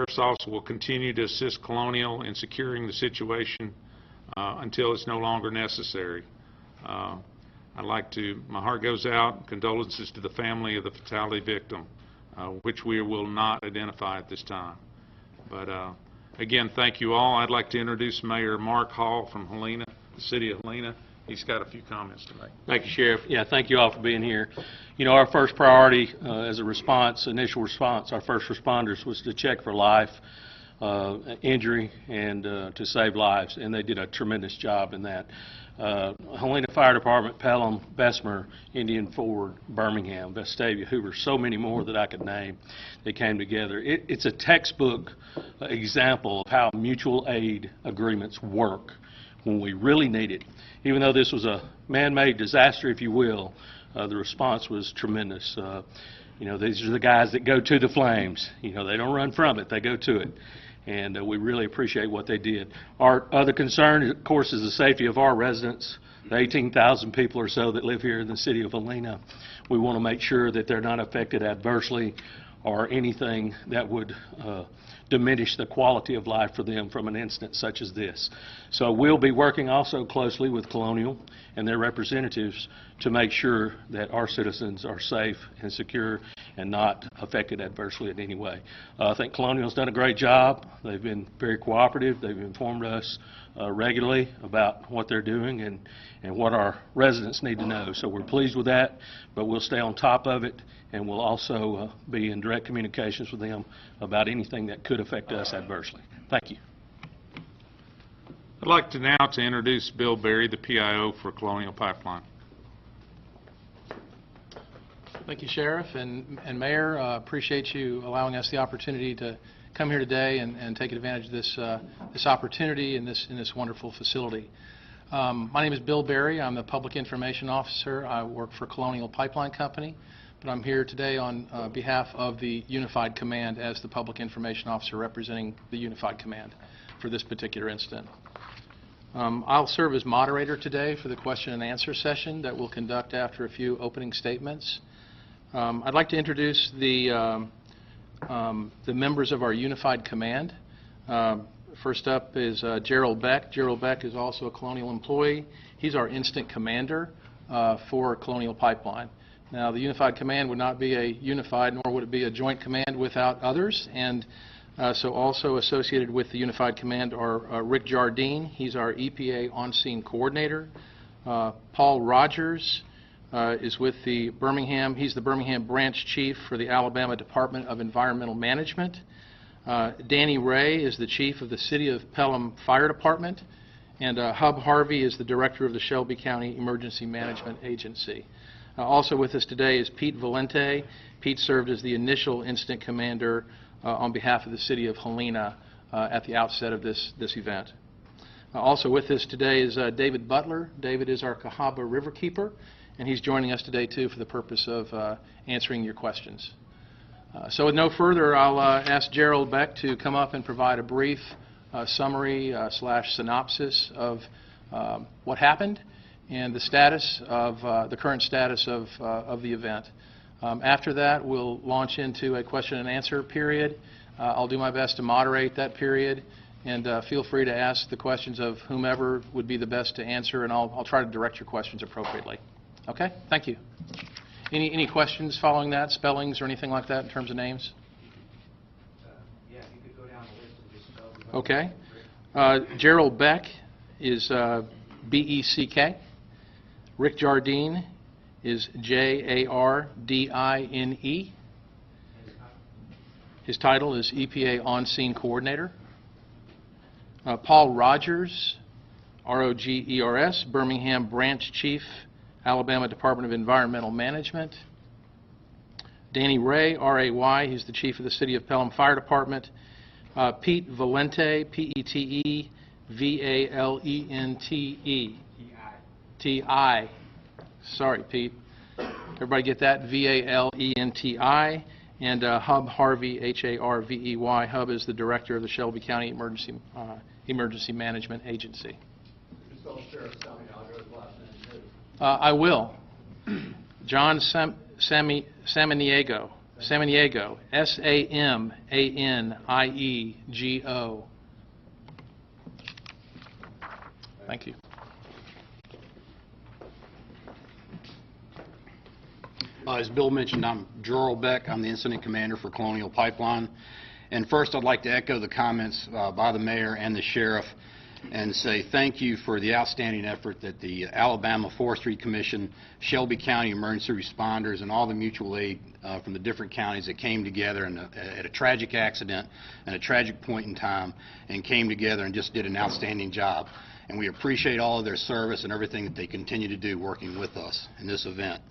Sheriff's Office will continue to assist Colonial in securing the situation until it's no longer necessary. My heart goes out, condolences to the family of the fatality victim, which we will not identify at this time. But again, thank you all. I'd like to introduce Mayor Mark Hall from Helena, the city of Helena. He's got a few comments to make. Thank you, Sheriff. Yeah, thank you all for being here. You know, our first priority as a response, initial response, our first responders was to check for life, injury, and to save lives, and they did a tremendous job in that. Helena Fire Department, Pelham, Bessemer, Indian Ford, Birmingham, Vestavia, Hoover, so many more that I could name, they came together. It's a textbook example of how mutual aid agreements work when we really need it. Even though this was a man-made disaster, if you will, the response was tremendous. You know, these are the guys that go to the flames. You know, they don't run from it, they go to it. And we really appreciate what they did. Our other concern, of course, is the safety of our residents, the 18,000 people or so that live here in the city of Helena. We want to make sure that they're not affected adversely or anything that would diminish the quality of life for them from an incident such as this. So we'll be working also closely with Colonial and their representatives to make sure that our citizens are safe and secure and not affected adversely in any way. I think Colonial's done a great job. They've been very cooperative. They've informed us regularly about what they're doing and what our residents need to know. So we're pleased with that, but we'll stay on top of it, and we'll also be in direct communications with them about anything that could affect us adversely. Thank you. I'd like to now introduce Bill Berry, the PIO for Colonial Pipeline. Thank you, Sheriff and Mayor. Appreciate you allowing us the opportunity to come here today and take advantage of this opportunity in this wonderful facility. My name is Bill Berry. I'm the Public Information Officer. I work for Colonial Pipeline Company, but I'm here today on behalf of the Unified Command as the Public Information Officer representing the Unified Command for this particular incident. I'll serve as moderator today for the question and answer session that we'll conduct after a few opening statements. I'd like to introduce the members of our Unified Command. First up is Gerald Beck. Gerald Beck is also a Colonial employee. He's our instant commander for Colonial Pipeline. Now, the Unified Command would not be a unified, nor would it be a joint command without others, and so also associated with the Unified Command are Rick Jardine. He's our EPA on-scene coordinator. Paul Rogers is with the Birmingham. He's the Birmingham branch chief for the Alabama Department of Environmental Management. Danny Ray is the chief of the City of Pelham Fire Department, and Hub Harvey is the director of the Shelby County Emergency Management Agency. Also with us today is Pete Valente. Pete served as the initial incident commander on behalf of the City of Helena at the outset of this event. Also with us today is David Butler. David is our Cahaba Riverkeeper, and he's joining us today too for the purpose of answering your questions. So with no further, I'll ask Gerald Beck to come up and provide a brief summary / synopsis of what happened and the status of the current status of the event. After that, we'll launch into a question and answer period. I'll do my best to moderate that period, and feel free to ask the questions of whomever would be the best to answer, and I'll try to direct your questions appropriately. Okay? Thank you. Any questions following that, spellings or anything like that in terms of names? Yeah, if you could go down the list and just spell them. Okay. Gerald Beck is B-E-C-K. Rick Jardine is J-A-R-D-I-N-E. His title is EPA On-Scene Coordinator. Paul Rogers, R-O-G-E-R-S, Birmingham Branch Chief, Alabama Department of Environmental Management. Danny Ray, R-A-Y, he's the Chief of the City of Pelham Fire Department. Pete Valente, P-E-T-E, V-A-L-E-N-T-E. T-I. Sorry, Pete. Everybody get that? V-A-L-E-N-T-I. And Hub Harvey, H-A-R-V-E-Y. Hub is the Director of the Shelby County Emergency Management Agency. Spell Sheriff, tell me, I'll go to the last name too. I will. John Samaniego. Samaniego, S-A-M-A-N-I-E-G-O. Thank you. As Bill mentioned, I'm Gerald Beck. I'm the incident commander for Colonial Pipeline. And first, I'd like to echo the comments by the mayor and the sheriff and say thank you for the outstanding effort that the Alabama Forestry Commission, Shelby County emergency responders, and all the mutual aid from the different counties that came together at a tragic accident and a tragic point in time and came together and just did an outstanding job. And we appreciate all of their service and everything that they continue to do working with us in this event.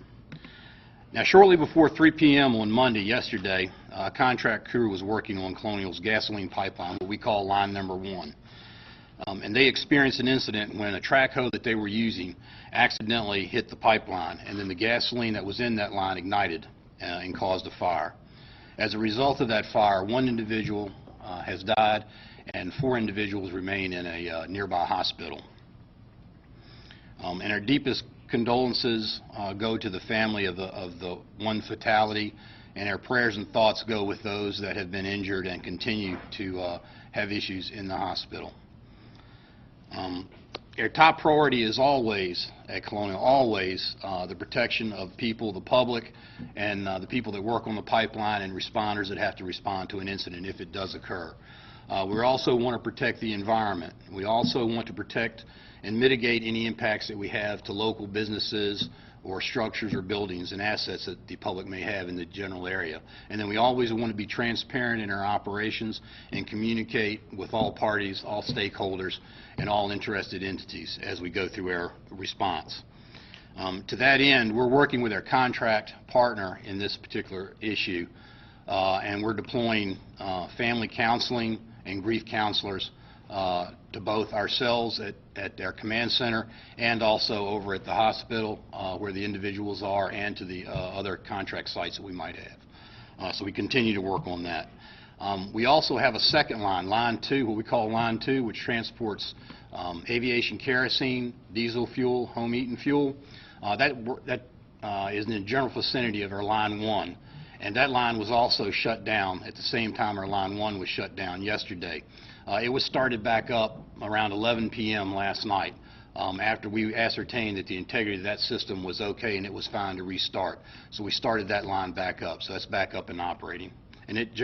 Now, shortly before 3 p.m. on Monday, yesterday, a contract crew was working on Colonial's gasoline pipeline, what we call line number 1. And they experienced an incident when a track hoe that they were using accidentally hit the pipeline, and then the gasoline that was in that line ignited and caused a fire. As a result of that fire, 1 individual has died, and 4 individuals remain in a nearby hospital. And our deepest condolences go to the family of the 1 fatality, and our prayers and thoughts go with those that have been injured and continue to have issues in the hospital. Our top priority is always, at Colonial, always the protection of people, the public, and the people that work on the pipeline and responders that have to respond to an incident if it does occur. We also want to protect the environment. We also want to protect and mitigate any impacts that we have to local businesses or structures or buildings and assets that the public may have in the general area. And then we always want to be transparent in our operations and communicate with all parties, all stakeholders, and all interested entities as we go through our response. To that end, we're working with our contract partner in this particular issue, and we're deploying family counseling and grief counselors to both ourselves at our command center and also over at the hospital where the individuals are, and to the other contract sites that we might have. So we continue to work on that. We also have a second line, line 2, what we call line 2, which transports aviation kerosene, diesel fuel, home eating fuel. That is in the general vicinity of our line 1. And that line was also shut down at the same time our line 1 was shut down yesterday. It was started back up around 11 p.m. last night after we ascertained that the integrity of that system was okay and it was fine to restart. So we started that line back up. So that's back up and operating. And it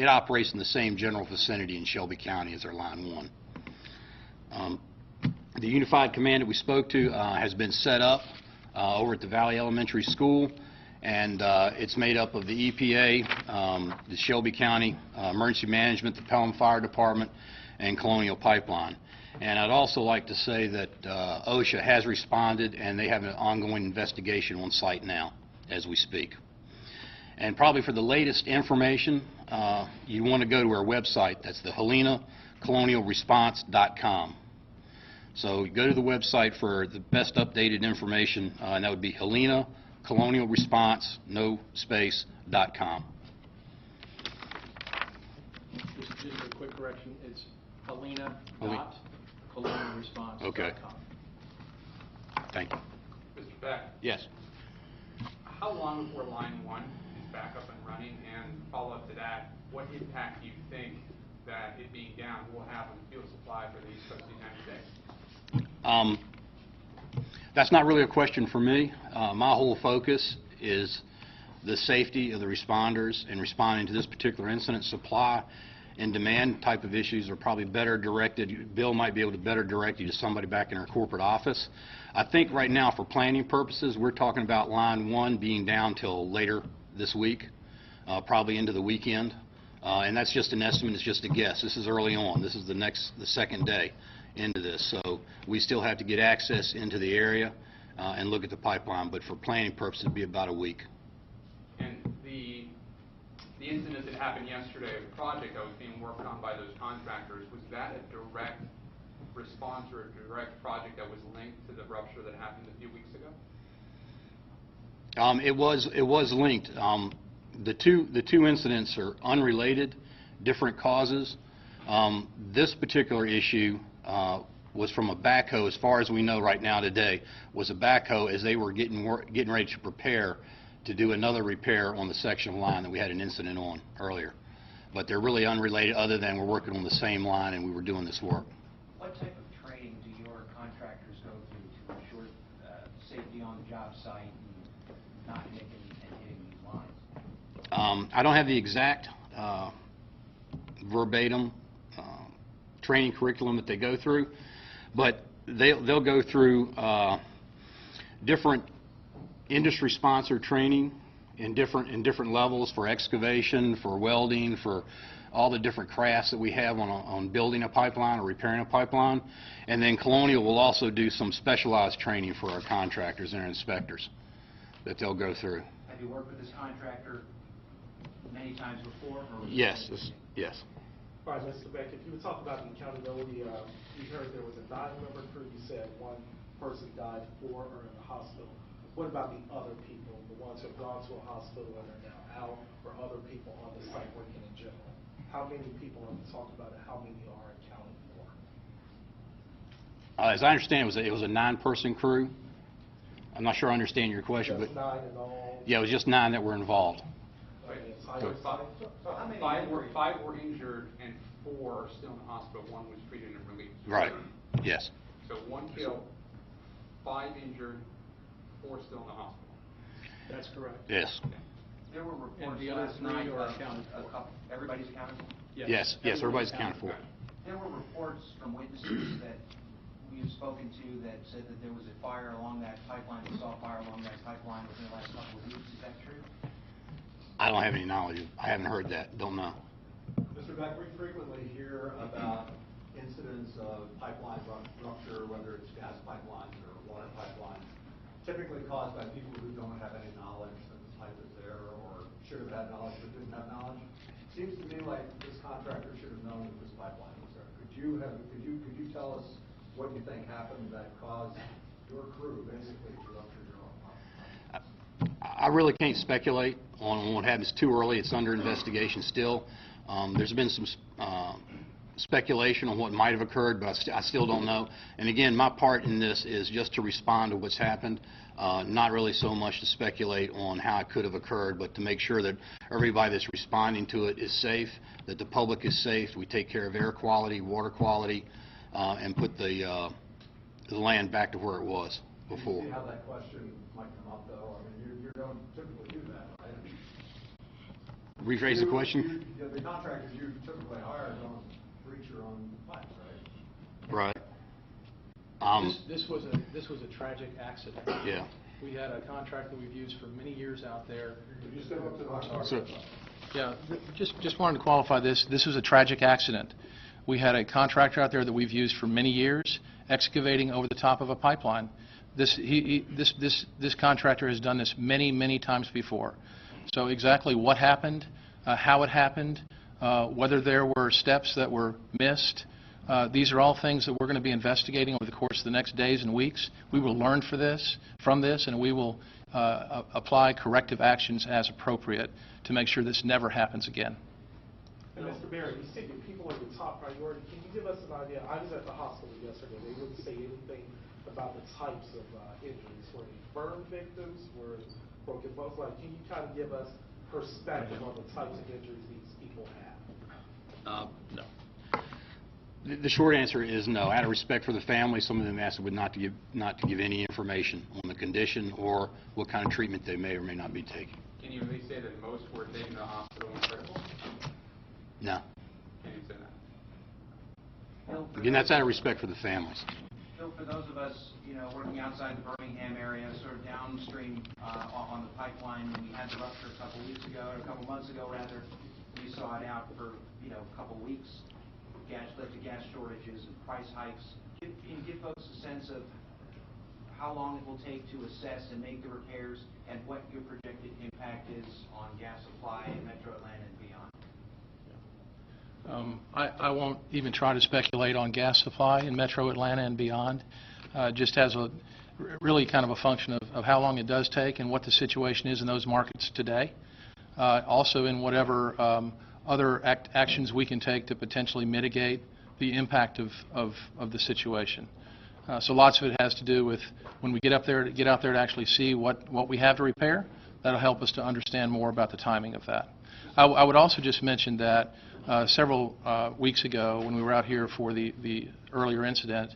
operates in the same general vicinity in Shelby County as our line 1. The unified command that we spoke to has been set up over at the Valley Elementary School. And it's made up of the EPA, the Shelby County Emergency Management, the Pelham Fire Department, and Colonial Pipeline. And I'd also like to say that OSHA has responded, and they have an ongoing investigation on site now as we speak. And probably for the latest information, you want to go to our website. That's the HelenaColonialResponse.com. So go to the website for the best updated information, and that would be HelenaColonialResponse, no space.com. Just a quick correction, it's Helena.colonialresponse.com. Okay. Thank you. Mr. Beck, Yes. how long before line 1 is back up and running? And follow up to that, what impact do you think that it being down will have on the fuel supply for the East Coast of the United States? That's not really a question for me. My whole focus is the safety of the responders and responding to this particular incident. Supply and demand type of issues are probably better directed. Bill might be able to better direct you to somebody back in our corporate office. I think right now for planning purposes, we're talking about line 1 being down till later this week, probably into the weekend. And that's just an estimate, it's just a guess. This is early on. This is the second day into this. So we still have to get access into the area and look at the pipeline. But for planning purposes, it'd be about a week. And the incident that happened yesterday, a project that was being worked on by those contractors, was that a direct response or a direct project that was linked to the rupture that happened a few weeks ago? It was linked. The two incidents are unrelated, different causes. This particular issue was from a backhoe, as far as we know right now today, was a backhoe as they were getting ready to prepare to do another repair on the section of line that we had an incident on earlier. But they're really unrelated, other than we're working on the same line and we were doing this work. What type of training do your contractors go through to ensure safety on the job site and not nicking and hitting these lines? I don't have the exact verbatim training curriculum that they go through, but they'll go through different industry-sponsored training in different levels for excavation, for welding, for all the different crafts that we have on building a pipeline or repairing a pipeline. And then Colonial will also do some specialized training for our contractors and our inspectors that they'll go through. Have you worked with this contractor many times before? Or Yes. All right, Mr. Beck, if you would talk about the accountability, you heard there was a 9-member crew. You said one person died, 4 are in the hospital. What about the other people, the ones who have gone to a hospital and are now out, or other people on the site working in general? How many people have you talked about and how many are accounted for? As I understand, it was a 9-person crew. I'm not sure I understand your question, Just but 9 in all? yeah, it was just 9 that were involved. The entire So site? So how many? Five were injured and 4 are still in the hospital. 1 was treated and released. Right. Yes. So 1 killed, 5 injured, 4 still in the hospital. That's correct. Yes. There were reports And the other last 3 night are of accounted a for. couple, everybody's accounted for? Yes. Everybody's accounted for. There were reports from witnesses that we have spoken to that said that there was a fire along that pipeline, they saw a fire along that pipeline within the last couple of weeks. Is that true? I don't have any knowledge. I haven't heard that. Don't know. Mr. Beck, we frequently hear about incidents of pipeline rupture, whether it's gas pipelines or water pipelines, typically caused by people who don't have any knowledge that the pipe is there or should have had knowledge but didn't have knowledge. Seems to me like this contractor should have known that this pipeline was there. Could you tell us what you think happened that caused your crew basically to rupture your own pipeline? I really can't speculate on what happened. It's too early. It's under investigation still. There's been some speculation on what might have occurred, but I still don't know. And again, my part in this is just to respond to what's happened, not really so much to speculate on how it could have occurred, but to make sure that everybody that's responding to it is safe, that the public is safe, we take care of air quality, water quality, and put the land back to where it was before. You see how that question might come up, though? I mean, you don't typically do that, right? Rephrase the question? The contractors you typically hire don't breach your own pipes, right? Right. This was a tragic accident. Yeah. We had a contractor we've used for many years out there. Could you step up to the microphone? So, Yeah, just wanted to qualify this. This was a tragic accident. We had a contractor out there that we've used for many years, excavating over the top of a pipeline. This contractor has done this many times before. So exactly what happened, how it happened, whether there were steps that were missed, these are all things that we're going to be investigating over the course of the next days and weeks. We will learn from this, and we will apply corrective actions as appropriate to make sure this never happens again. And Mr. Barry, you said your people are your top priority. Can you give us an idea? I was at the hospital yesterday. They wouldn't say anything about the types of injuries. Were they burn victims? Were broken bones? Like, can you kind of give us perspective on the types of injuries these people have? No. The short answer is no. Out of respect for the family, some of them asked not to give any information on the condition or what kind of treatment they may or may not be taking. Can you at least say that most were taken to the hospital and critical? No. Can you say that? Bill, for Again, those- that's out of respect for the families. Bill, for those of us, working outside the Birmingham area, sort of downstream on the pipeline, when we had the rupture a couple weeks ago, or a couple months ago rather, we saw it out for, a couple weeks. Led to gas shortages and price hikes. Can you give folks a sense of how long it will take to assess and make the repairs, and what your projected impact is on gas supply in Metro Atlanta and beyond? I won't even try to speculate on gas supply in Metro Atlanta and beyond. Just as really kind of a function of how long it does take and what the situation is in those markets today. Also in whatever other actions we can take to potentially mitigate the impact of the situation. So lots of it has to do with when we get out there to actually see what we have to repair, that'll help us to understand more about the timing of that. I would also just mention that several weeks ago, when we were out here for the earlier incident,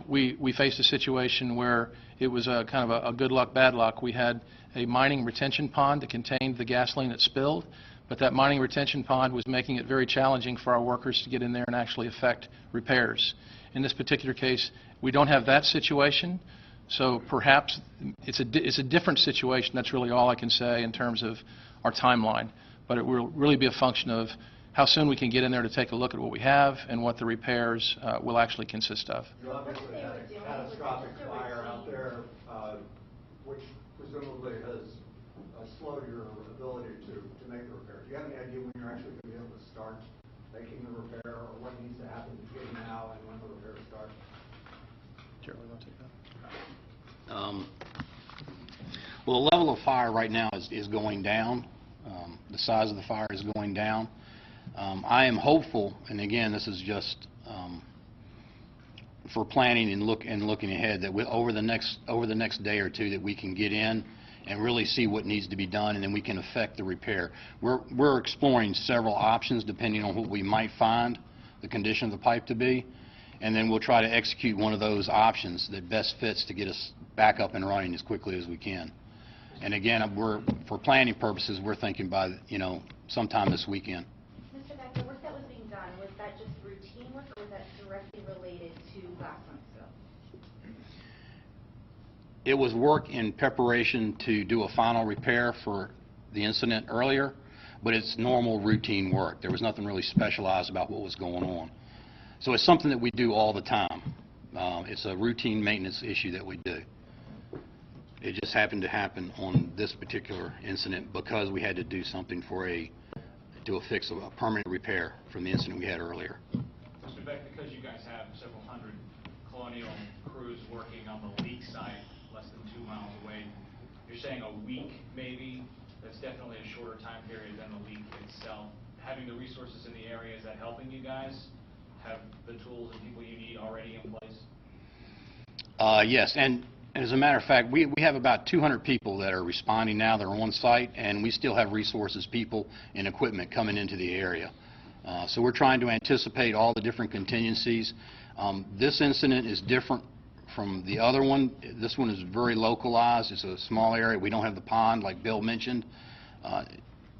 we faced a situation where it was a kind of a good luck, bad luck. We had a mining retention pond that contained the gasoline that spilled, but that mining retention pond was making it very challenging for our workers to get in there and actually effect repairs. In this particular case, we don't have that situation, so perhaps it's a different situation. That's really all I can say in terms of our timeline, but it will really be a function of how soon we can get in there to take a look at what we have and what the repairs will actually consist of. You obviously had a catastrophic fire out there, which presumably has slowed your ability to make the repair. Do you have any idea when you're actually going to be able to start making the repair, or what needs to happen between now and when the repair starts? Jerry, want to take that? Well, the level of fire right now is going down. The size of the fire is going down. I am hopeful, and again, this is just for planning and looking ahead, that over the next day or two that we can get in and really see what needs to be done, and then we can effect the repair. We're exploring several options depending on what we might find the condition of the pipe to be, and then we'll try to execute one of those options that best fits to get us back up and running as quickly as we can. And again, for planning purposes, we're thinking by sometime this weekend. Mr. Beck, the work that was being done, was that just routine work, or was that directly related to last month's spill? It was work in preparation to do a final repair for the incident earlier, but it's normal routine work. There was nothing really specialized about what was going on. So it's something that we do all the time. It's a routine maintenance issue that we do. It just happened to happen on this particular incident because we had to do something to fix a permanent repair from the incident we had earlier. Mr. Beck, because you guys have several hundred Colonial crews working on the leak site less than 2 miles away, you're saying a week maybe? That's definitely a shorter time period than the leak itself. Having the resources in the area, is that helping you guys have the tools and people you need already in place? Yes, and as a matter of fact, we have about 200 people that are responding now. They're on site, and we still have resources, people, and equipment coming into the area. So we're trying to anticipate all the different contingencies. This incident is different from the other one. This one is very localized. It's a small area. We don't have the pond like Bill mentioned.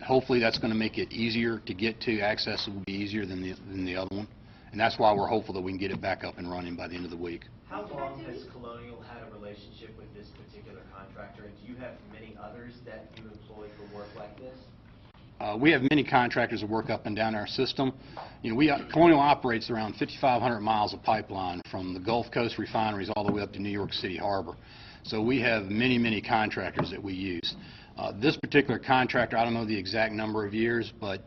Hopefully that's going to make it easier to get to. Access will be easier than the other one. And that's why we're hopeful that we can get it back up and running by the end of the week. How long has Colonial had a relationship with this particular contractor, and do you have many others that you employ for work like this? We have many contractors that work up and down our system. Colonial operates around 5,500 miles of pipeline from the Gulf Coast refineries all the way up to New York City Harbor. So we have many, many contractors that we use. This particular contractor, I don't know the exact number of years, but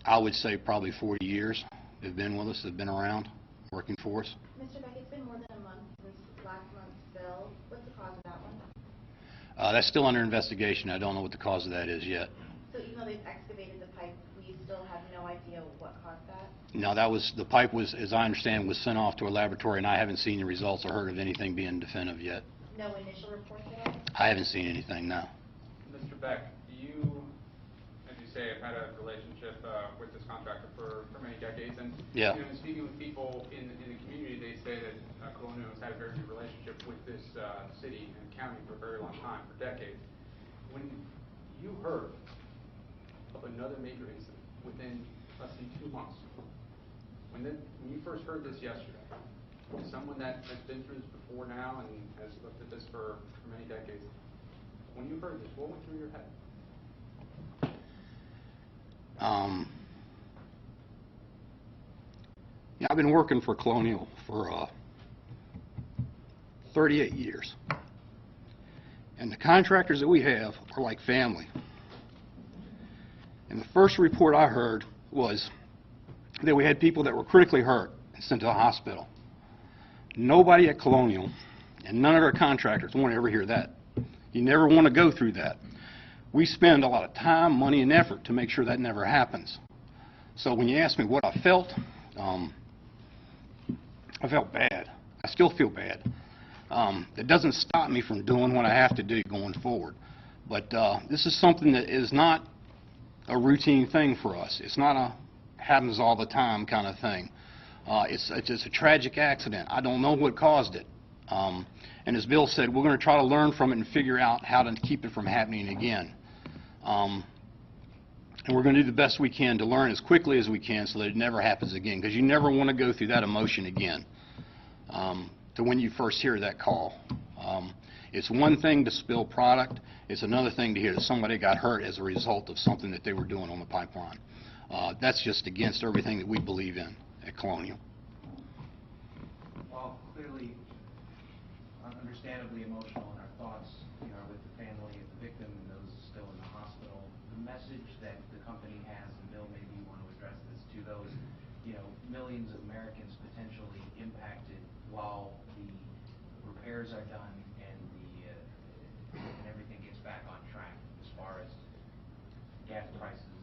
I would say probably 40 years they've been with us, they've been around, working for us. Mr. Beck, it's been more than a month since last month's spill. What's the cause of that one? That's still under investigation. I don't know what the cause of that is yet. So even though they've excavated the pipe, we still have no idea what caused that? No, the pipe was, as I understand, was sent off to a laboratory, and I haven't seen the results or heard of anything being definitive yet. No initial reports at all? I haven't seen anything, no. Mr. Beck, you, as you say, have had a relationship with this contractor for many decades, and Yeah. Speaking with people in the community, they say that Colonial has had a very good relationship with this city and county for a very long time, for decades. When you heard of another major incident within less than 2 months, when you first heard this yesterday, as someone that has been through this before now and has looked at this for many decades, when you heard this, what went through your head? I've been working for Colonial for 38 years. And the contractors that we have are like family. And the first report I heard was that we had people that were critically hurt and sent to the hospital. Nobody at Colonial and none of our contractors want to ever hear that. You never want to go through that. We spend a lot of time, money, and effort to make sure that never happens. So when you ask me what I felt bad. I still feel bad. It doesn't stop me from doing what I have to do going forward. But this is something that is not a routine thing for us. It's not a happens all the time kind of thing. It's a tragic accident. I don't know what caused it. And as Bill said, we're going to try to learn from it and figure out how to keep it from happening again. And we're going to do the best we can to learn as quickly as we can so that it never happens again, because you never want to go through that emotion again to when you first hear that call. It's one thing to spill product. It's another thing to hear that somebody got hurt as a result of something that they were doing on the pipeline. That's just against everything that we believe in at Colonial. Well, clearly, understandably emotional in our thoughts, with the family of the victim and those still in the hospital. The message that the company has, and Bill, maybe you want to address this to those, millions of Americans potentially impacted while the repairs are done and everything gets back on track as far as gas prices and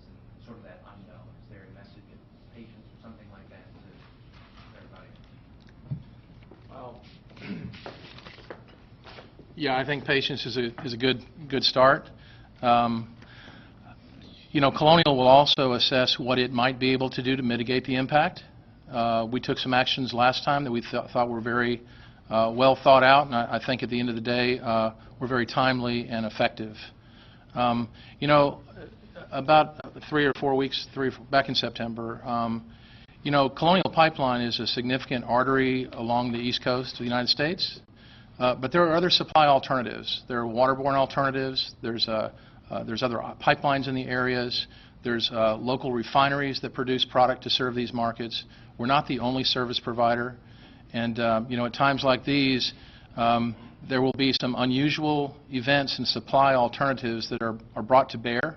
sort of that unknown. Is there a message of patience or something like that to everybody? Well, yeah, I think patience is a good start. Colonial will also assess what it might be able to do to mitigate the impact. We took some actions last time that we thought were very well thought out, and I think at the end of the day were very timely and effective. About 3 or 4 weeks, back in September, Colonial Pipeline is a significant artery along the East Coast of the United States, but there are other supply alternatives. There are waterborne alternatives. There's other pipelines in the areas. There's local refineries that produce product to serve these markets. We're not the only service provider, and at times like these, there will be some unusual events and supply alternatives that are brought to bear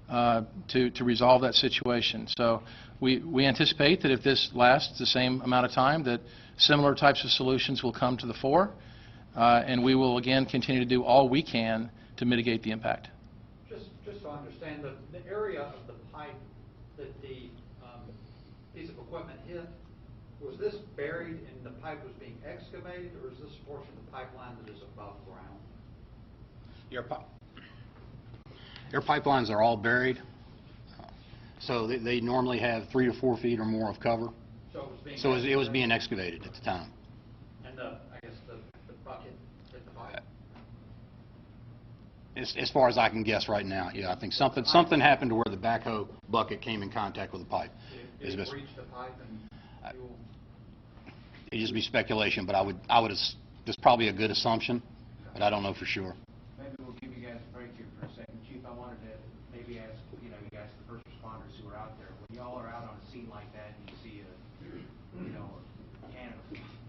to resolve that situation. So we anticipate that if this lasts the same amount of time, that similar types of solutions will come to the fore, and we will again continue to do all we can to mitigate the impact. Just to understand, the area of the pipe that the piece of equipment hit, was this buried and the pipe was being excavated, or is this a portion of the pipeline that is above ground? Your pipelines are all buried, so they normally have 3 to 4 feet or more of cover. So it was being excavated at the time. And I guess the bucket hit the pipe? As far as I can guess right now, yeah, I think something happened to where the backhoe bucket came in contact with the pipe. Did it reach the pipe and fuel? It'd just be speculation, but I would that's probably a good assumption, but I don't know for sure. Maybe we'll give you guys a break here for a second. Chief, I wanted to maybe ask, you guys, the first responders who are out there, when y'all are out on a scene like that and you see a can of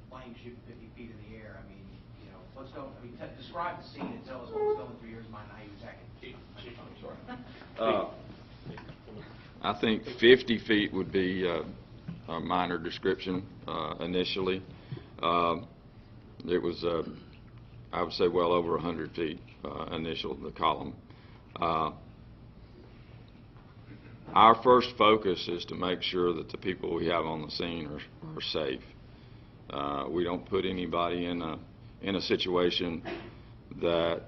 flame shooting 50 feet in the air, describe the scene and tell us what was going through your mind and how you attacked it. Chief, I'm sorry. I think 50 feet would be a minor description initially. It was, I would say, well over 100 feet initial, the column. Our first focus is to make sure that the people we have on the scene are safe. We don't put anybody in a situation that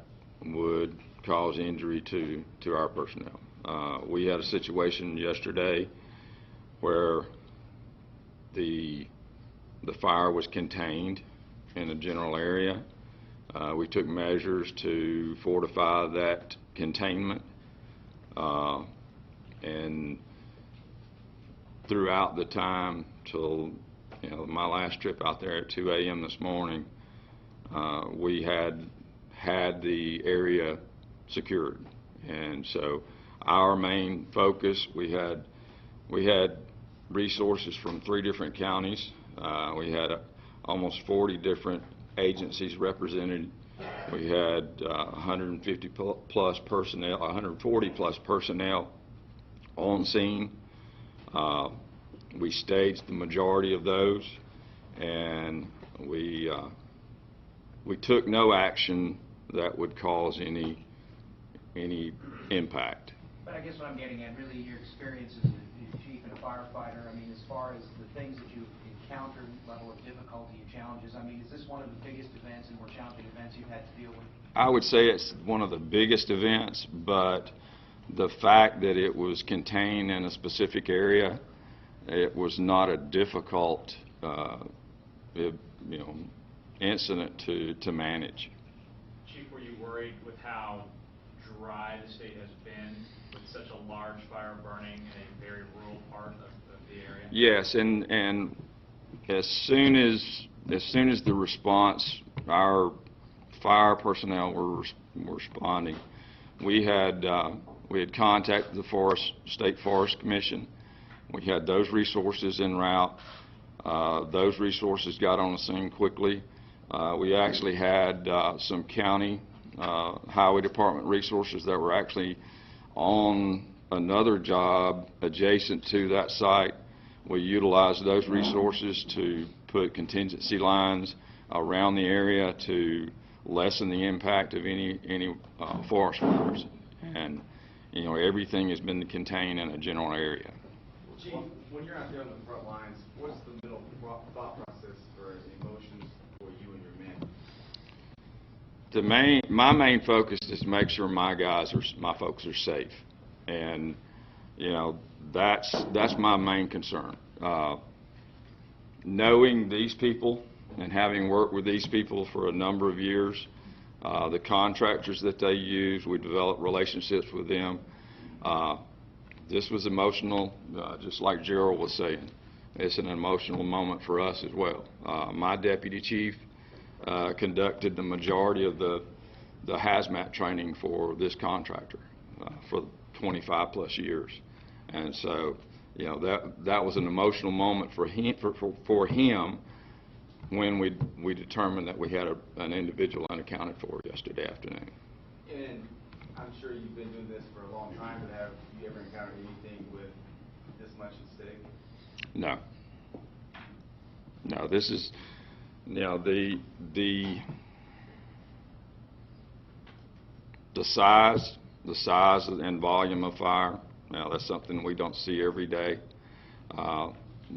would cause injury to our personnel. We had a situation yesterday where the fire was contained in a general area. We took measures to fortify that containment, and throughout the time till my last trip out there at 2 a.m. this morning, we had the area secured. And so our main focus, we had resources from 3 different counties. We had almost 40 different agencies represented. We had 150 plus personnel, 140 plus personnel on scene. We staged the majority of those, and we took no action that would cause any impact. But I guess what I'm getting at, really, your experience as a chief in a firefighter, I mean, as far as the things that you've encountered, level of difficulty and challenges, I mean, is this one of the biggest events and more challenging events you've had to deal with? I would say it's one of the biggest events, but the fact that it was contained in a specific area, it was not a difficult, incident to manage. Chief, were you worried with how dry the state has been with such a large fire burning in a very rural part of the area? Yes, and as soon as the response, our fire personnel were responding, we had contacted the State Forest Commission. We had those resources en route. Those resources got on the scene quickly. We actually had some county highway department resources that were actually on another job adjacent to that site. We utilized those resources to put contingency lines around the area to lessen the impact of any forest fires. And everything has been contained in a general area. Chief, when you're out there on the front lines, what's the middle thought process for emotions for you and your men? My main focus is to make sure my folks are safe, and that's my main concern. Knowing these people and having worked with these people for a number of years, the contractors that they use, we developed relationships with them. This was emotional, just like Gerald was saying. It's an emotional moment for us as well. My deputy chief conducted the majority of the hazmat training for this contractor for 25 plus years, and so that was an emotional moment for him when we determined that we had an individual unaccounted for yesterday afternoon. And I'm sure you've been doing this for a long time, but have you ever encountered anything with this much at stake? No. No, this is, the size and volume of fire, that's something we don't see every day.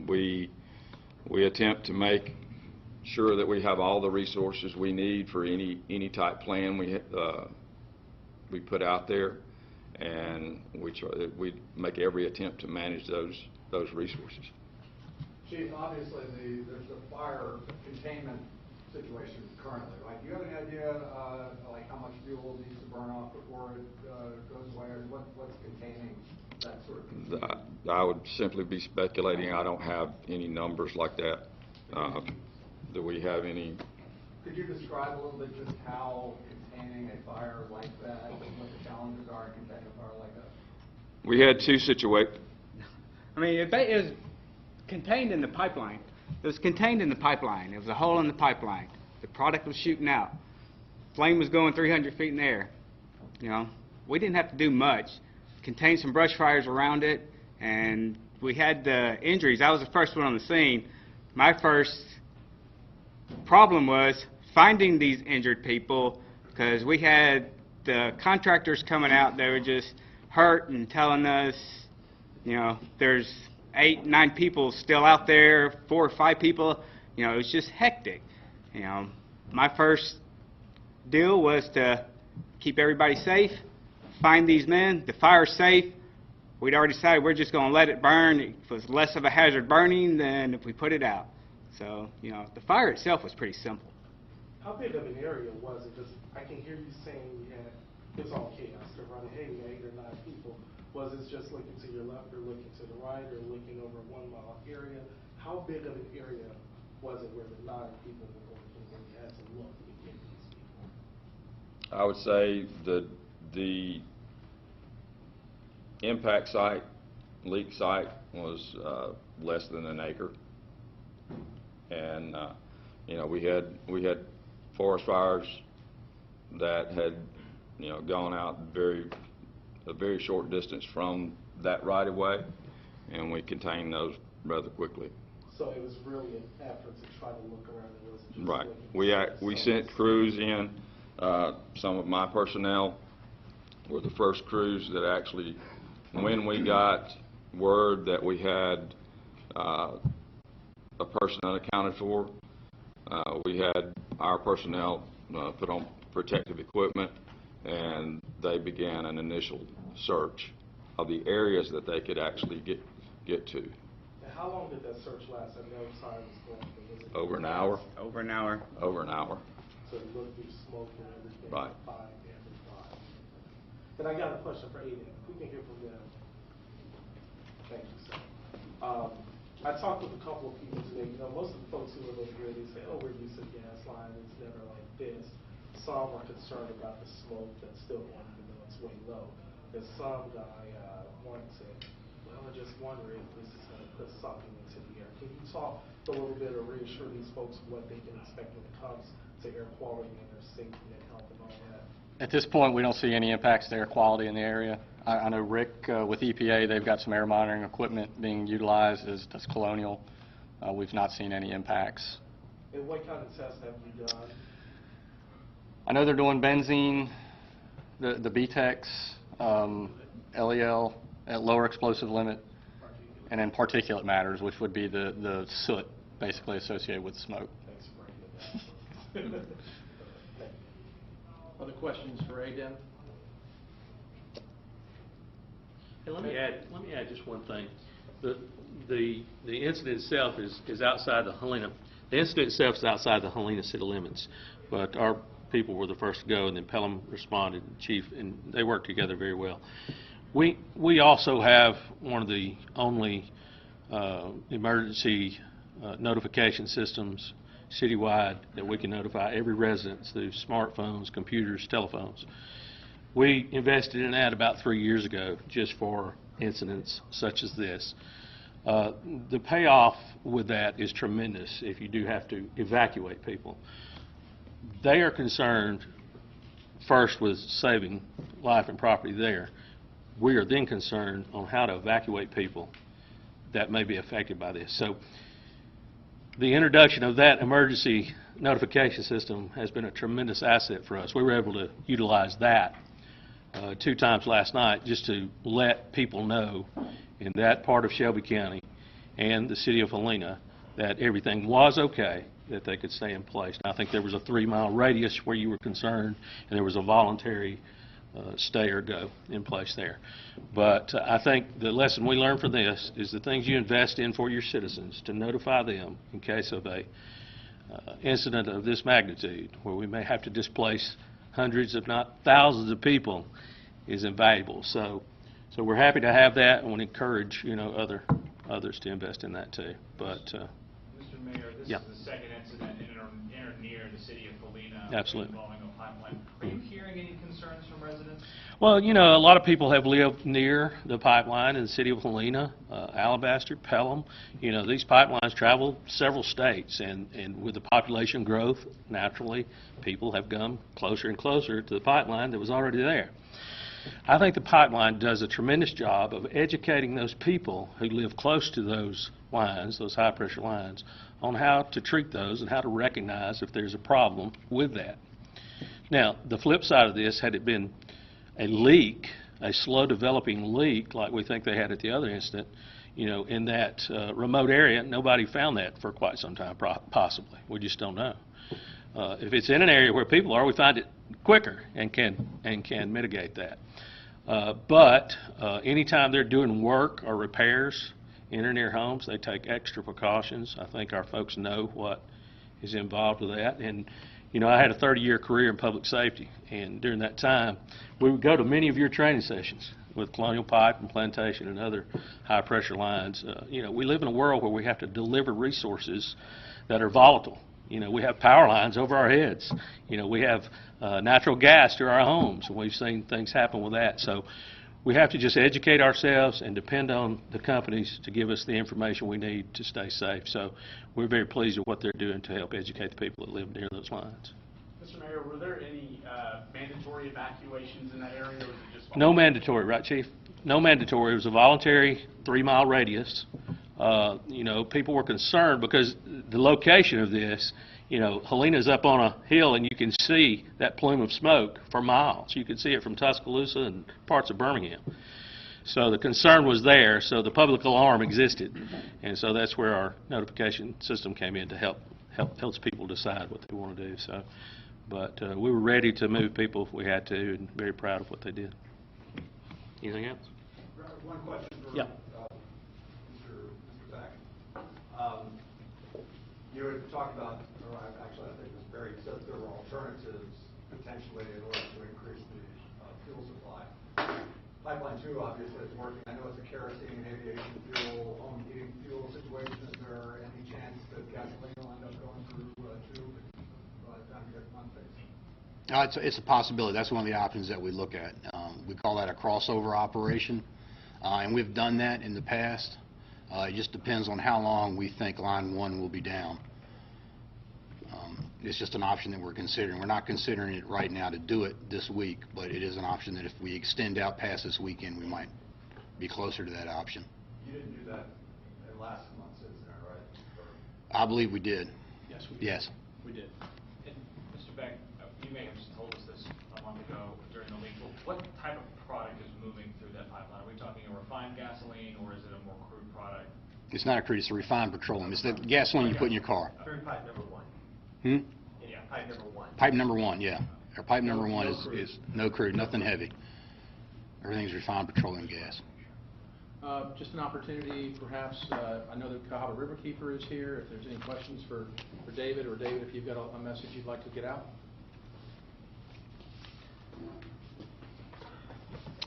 We attempt to make sure that we have all the resources we need for any type plan we put out there, and we make every attempt to manage those resources. Chief, obviously there's a fire containment situation currently, right? Do you have any idea like how much fuel needs to burn off before it goes away, or what's containing that sort of containment? I would simply be speculating. I don't have any numbers like that. Do we have any? Could you describe a little bit just how containing a fire like that, what the challenges are in containing a fire like that? We had two situations. I mean, it was contained in the pipeline. It was contained in the pipeline. There was a hole in the pipeline. The product was shooting out. Flame was going 300 feet in the air. We didn't have to do much. Contained some brush fires around it, and we had the injuries. I was the first one on the scene. My first problem was finding these injured people, because we had the contractors coming out. They were just hurt and telling us, there's 8, 9 people still out there, 4 or 5 people. It was just hectic. My first deal was to keep everybody safe, find these men. The fire's safe. We'd already decided we're just going to let it burn. It was less of a hazard burning than if we put it out. So, the fire itself was pretty simple. How big of an area was it? Just, I can hear you saying it's all chaos. They're running, hey, 8 or 9 people. Was it just looking to your left or looking to the right or looking over a 1 mile area? How big of an area was it where the 9 people were working and you had to look to get these people? I would say the impact site, leak site, was less than an acre. And we had forest fires that had gone out a very short distance from that right of way, and we contained those rather quickly. So it was really an effort to try to look around. It wasn't just Right. We sent crews in. Some of my personnel were the first crews that actually, when we got word that we had a person unaccounted for. We had our personnel put on protective equipment, and they began an initial search of the areas that they could actually get to. And how long did that search last? I know time was going. Was it Over an hour. Over an hour. Over an hour. So it looked through smoke and everything. Right. Find and find. Then I got a question for Aiden. We can hear from them. Thank you, sir. I talked with a couple of people today. You know, most of the folks who live over here, they say, oh, we're used to gas line. It's never like this. Some are concerned about the smoke that's still going, even though it's way low. There's some guy, one said, well, I just wonder if this is going to put something into the air. Can you talk a little bit or reassure these folks what they can expect when it comes to air quality and their safety and health and all that? At this point, we don't see any impacts to air quality in the area. I know Rick, with EPA, they've got some air monitoring equipment being utilized, as does Colonial. We've not seen any impacts. And what kind of tests have you done? I know they're doing benzene, the BTEX, LEL at lower explosive limit, and then particulate matters, which would be the soot basically associated with smoke. Thanks for bringing it up. Other questions for Aiden? Hey, let me add just one thing. The incident itself is outside the Helena. The incident itself is outside the Helena city limits, but our people were the first to go, and then Pelham responded, Chief, and they worked together very well. We also have one of the only emergency notification systems citywide that we can notify every resident through smartphones, computers, telephones. We invested in that about 3 years ago just for incidents such as this. The payoff with that is tremendous if you do have to evacuate people. They are concerned first with saving life and property there. We are then concerned on how to evacuate people that may be affected by this. So the introduction of that emergency notification system has been a tremendous asset for us. We were able to utilize that 2 times last night just to let people know in that part of Shelby County and the city of Helena that everything was okay, that they could stay in place. And I think there was a 3-mile radius where you were concerned, and there was a voluntary stay or go in place there. But I think the lesson we learned from this is the things you invest in for your citizens to notify them in case of a incident of this magnitude where we may have to displace hundreds if not thousands of people is invaluable. So we're happy to have that and would encourage others to invest in that too. But Mr. Mayor, this yeah. is the second incident in or near the city of Helena Absolutely. involving a pipeline. Are you hearing any concerns from residents? Well, a lot of people have lived near the pipeline in the city of Helena, Alabaster, Pelham. These pipelines travel several states, and with the population growth, naturally, people have come closer and closer to the pipeline that was already there. I think the pipeline does a tremendous job of educating those people who live close to those lines, those high-pressure lines, on how to treat those and how to recognize if there's a problem with that. Now, the flip side of this, had it been a leak, a slow-developing leak like we think they had at the other incident, in that remote area, nobody found that for quite some time, possibly. We just don't know. If it's in an area where people are, we find it quicker and can mitigate that. But anytime they're doing work or repairs in or near homes, they take extra precautions. I think our folks know what is involved with that. And I had a 30-year career in public safety, and during that time, we would go to many of your training sessions with Colonial Pipe and Plantation and other high-pressure lines. We live in a world where we have to deliver resources that are volatile. We have power lines over our heads. We have natural gas to our homes, and we've seen things happen with that. So we have to just educate ourselves and depend on the companies to give us the information we need to stay safe. So we're very pleased with what they're doing to help educate the people that live near those lines. Mr. Mayor, were there any mandatory evacuations in that area, or was it just No mandatory, right, Chief? No mandatory. It was a voluntary 3-mile radius. People were concerned because the location of this, Helena's up on a hill and you can see that plume of smoke for miles. You can see it from Tuscaloosa and parts of Birmingham. So the concern was there, so the public alarm existed. And so that's where our notification system came in to helps people decide what they want to do. So, but we were ready to move people if we had to, and very proud of what they did. Anything else? One question for Yeah. Mr. Beck. You had talked about, or actually I think it was Barry said there were alternatives potentially in order to increase the fuel supply. Pipeline 2 obviously is working. I know it's a kerosene and aviation fuel, home heating fuel situation. Is there any chance that gasoline will end up going through 2 by the time you get one fix? It's a possibility. That's one of the options that we look at. We call that a crossover operation, and we've done that in the past. It just depends on how long we think line 1 will be down. It's just an option that we're considering. We're not considering it right now to do it this week, but it is an option that if we extend out past this weekend, we might be closer to that option. You didn't do that in last month's incident, right? I believe we did. Yes, we did. Yes. We did. And Mr. Beck, you may have just told us this a month ago during the leak, but what type of product is moving through that pipeline? Are we talking a refined gasoline, or is it a more crude product? It's not a crude, it's a refined petroleum. It's the gasoline you put in your car. Crude pipe number 1. Yeah, pipe number 1. Pipe number 1, yeah. Our pipe number 1 is no crude, nothing heavy. Everything's refined petroleum gas. Just an opportunity, perhaps, I know the Cahaba Riverkeeper is here. If there's any questions for David, or David, if you've got a message you'd like to get out.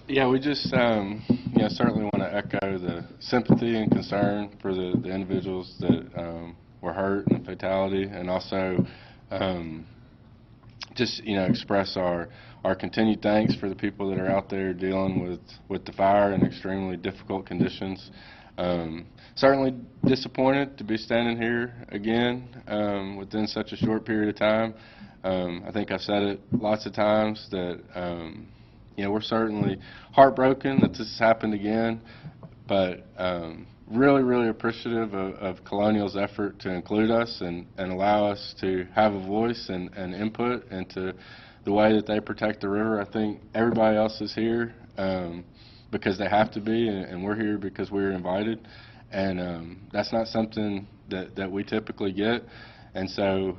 Yeah, we just certainly want to echo the sympathy and concern for the individuals that were hurt in the fatality, and also just express our continued thanks for the people that are out there dealing with the fire in extremely difficult conditions. Certainly disappointed to be standing here again within such a short period of time. I think I've said it lots of times that we're certainly heartbroken that this has happened again, but really, really appreciative of Colonial's effort to include us and allow us to have a voice and input into the way that they protect the river. I think everybody else is here because they have to be, and we're here because we were invited, and that's not something that we typically get. And so,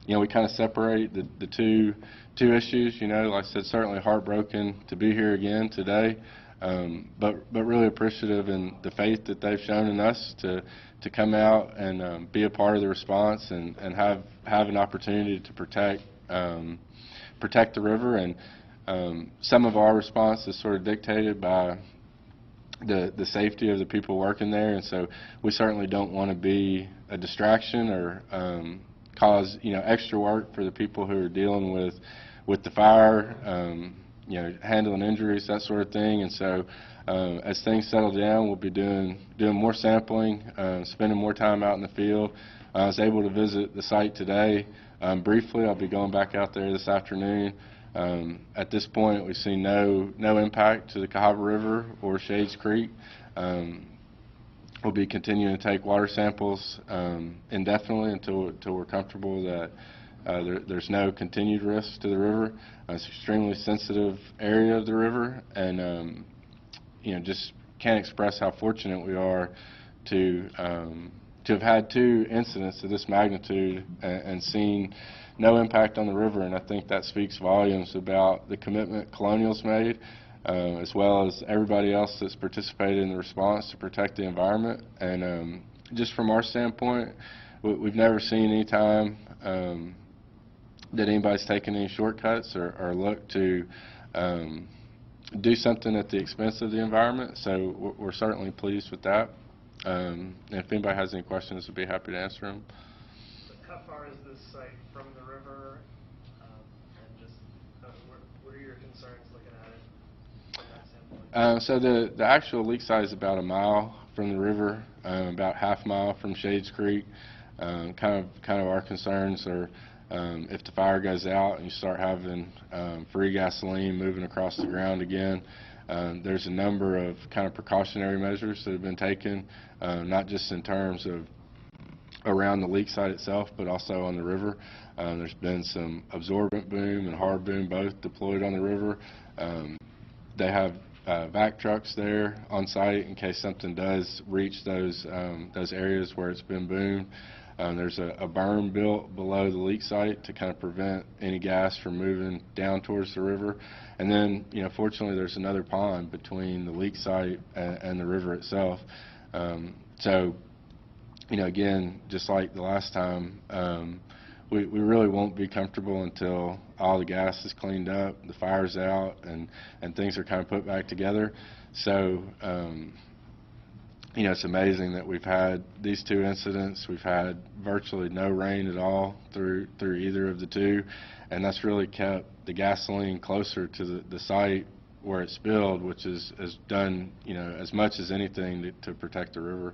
we kind of separate the two issues. Like I said, certainly heartbroken to be here again today, but really appreciative in the faith that they've shown in us to come out and be a part of the response and have an opportunity to protect the river. And some of our response is sort of dictated by the safety of the people working there, and so we certainly don't want to be a distraction or cause extra work for the people who are dealing with the fire, handling injuries, that sort of thing. And so as things settle down, we'll be doing more sampling, spending more time out in the field. I was able to visit the site today briefly. I'll be going back out there this afternoon. At this point, we've seen no impact to the Cahaba River or Shades Creek. We'll be continuing to take water samples indefinitely until we're comfortable that there's no continued risk to the river. It's an extremely sensitive area of the river, and just can't express how fortunate we are to have had 2 incidents of this magnitude and seen no impact on the river. And I think that speaks volumes about the commitment Colonial's made, as well as everybody else that's participated in the response to protect the environment. And just from our standpoint, we've never seen any time that anybody's taken any shortcuts or looked to do something at the expense of the environment. So we're certainly pleased with that. And if anybody has any questions, I'd be happy to answer them. How far is this site from the river? And just what are your concerns looking at it from that standpoint? So the actual leak site is about a mile from the river, about half mile from Shades Creek. Kind of our concerns are if the fire goes out and you start having free gasoline moving across the ground again. There's a number of kind of precautionary measures that have been taken, not just in terms of around the leak site itself, but also on the river. There's been some absorbent boom and hard boom both deployed on the river. They have vac trucks there on site in case something does reach those areas where it's been boomed. There's a berm built below the leak site to kind of prevent any gas from moving down towards the river. And then, fortunately, there's another pond between the leak site and the river itself. So, again, just like the last time, we really won't be comfortable until all the gas is cleaned up, the fire's out, and things are kind of put back together. So, it's amazing that we've had these two incidents. We've had virtually no rain at all through either of the two, and that's really kept the gasoline closer to the site where it spilled, which has done, as much as anything to protect the river.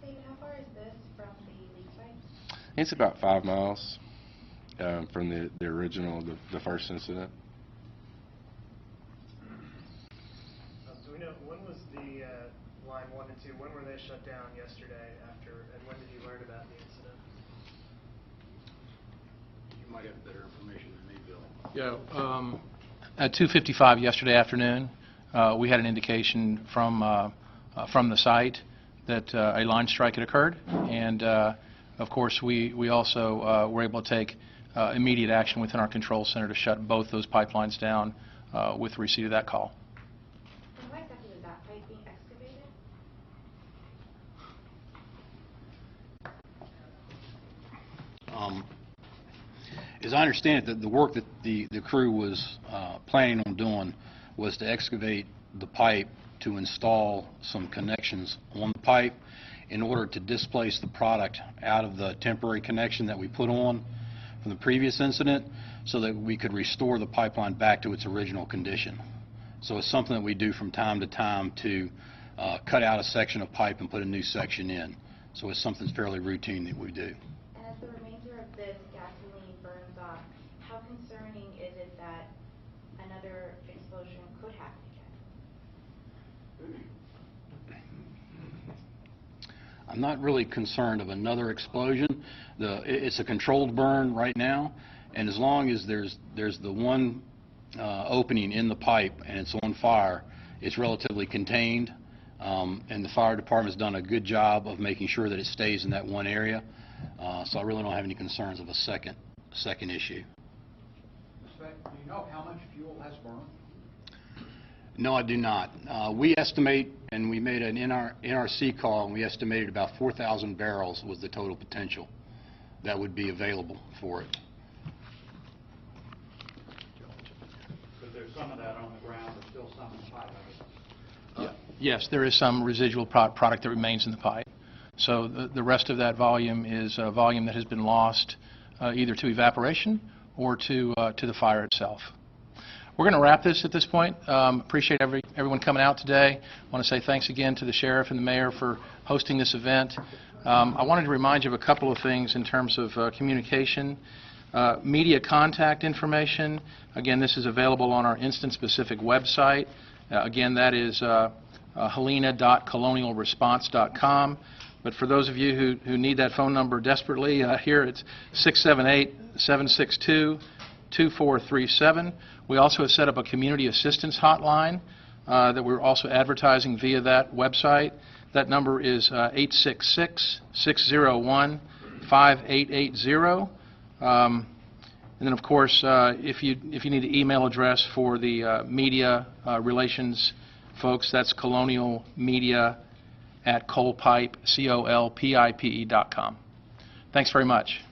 David, how far is this from the leak site? It's about 5 miles from the original, the first incident. Do we know, when was the line 1 and 2, when were they shut down yesterday after, and when did you learn about the incident? You might have better information than me, Bill. Yeah, at 2:55 yesterday afternoon, we had an indication from the site that a line strike had occurred, and of course we also were able to take immediate action within our control center to shut both those pipelines down with receipt of that call. And why exactly was that pipe being excavated? As I understand it, the work that the crew was planning on doing was to excavate the pipe to install some connections on the pipe in order to displace the product out of the temporary connection that we put on from the previous incident so that we could restore the pipeline back to its original condition. So it's something that we do from time to time to cut out a section of pipe and put a new section in. So it's something fairly routine that we do. And as the remainder of this gasoline burns off, how concerning is it that another explosion could happen again? I'm not really concerned of another explosion. It's a controlled burn right now, and as long as there's the one opening in the pipe and it's on fire, it's relatively contained, and the fire department's done a good job of making sure that it stays in that one area. So I really don't have any concerns of a second issue. Do you know how much fuel has burned? No, I do not. We estimate, and we made an NRC call, and we estimated about 4,000 barrels was the total potential that would be available for it. Because there's some of that on the ground, there's still some in the pipe. Yes, there is some residual product that remains in the pipe. So the rest of that volume is volume that has been lost either to evaporation or to the fire itself. We're going to wrap this at this point. Appreciate everyone coming out today. I want to say thanks again to the sheriff and the mayor for hosting this event. I wanted to remind you of a couple of things in terms of communication. Media contact information. Again, this is available on our instance-specific website. Again, that is helena.colonialresponse.com. But for those of you who need that phone number desperately, here it's 678-762-2437. We also have set up a community assistance hotline that we're also advertising via that website. That number is 866-601-5880. And then, of course, if you need an email address for the media relations folks, that's colonialmedia@colpipe.com. Thanks very much.